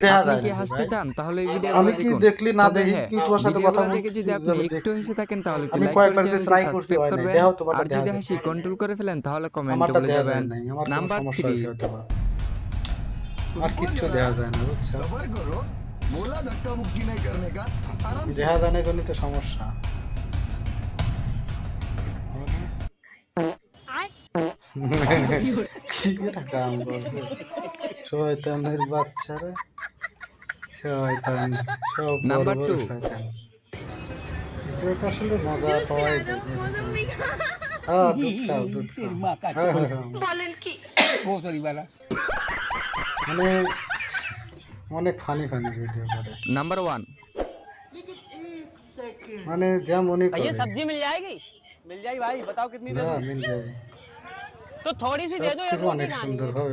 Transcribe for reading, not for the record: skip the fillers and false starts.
দেখা আপনি যায় কি নাকি হাসতে ভাই? চান তাহলে এই আমি ভিডিওগুলো কি দেখুন। দেখলি না তবে দেখি হ্যাঁ, কি তোমার সাথে কথা ভিডিওগুলো দেখে বলছি যদি আপনি যেন একটু দেখছি। হেসে থাকেন তাহলে একটু আমি লাইক করে কয়েকবার করে চ্যানেলটি ট্রাই করছি সাবস্ক্রাইব হয় নাই। করবেন। দেখাও তোমারটা আর দেখা যদি যায় হাসি কিনা। কন্ট্রোল করে ফেলেন তাহলে কমেন্টে আমারটা বলে দেখা যায় যাবেন। নাই। আমার কোনো নাম্বার সমস্যা 3 হয়েছে হয়তো বা। আর रुको কিচ্ছু जरा দেখা যায় না বুঝছো? सबर करो बोला धक्का मुक्की नहीं करने का आराम से দেখা যায় না জন্যই তো সমস্যা। কি একটা কাম করবে শয়তানের বাচ্চারা, শয়তান, সব বড় নাম্বার বড় 2 শয়তান। এটা তো আসলে মজা পাওয়াই যায় এরকম। হ্যাঁ দুধ খাও দুধ খাও। হ্যাঁ হ্যাঁ হ্যাঁ মানে অনেক ফানি ফানি ভিডিও করে, নাম্বার 1 মানে যা মনে भैया করে सब्जी मिल जाएगी मिल जाएगी भाई बताओ कितनी যা देनी মিল যায় तो थोड़ी सी दे সব दो एक কিছু रोटी অনেক खानी है সুন্দরভাবে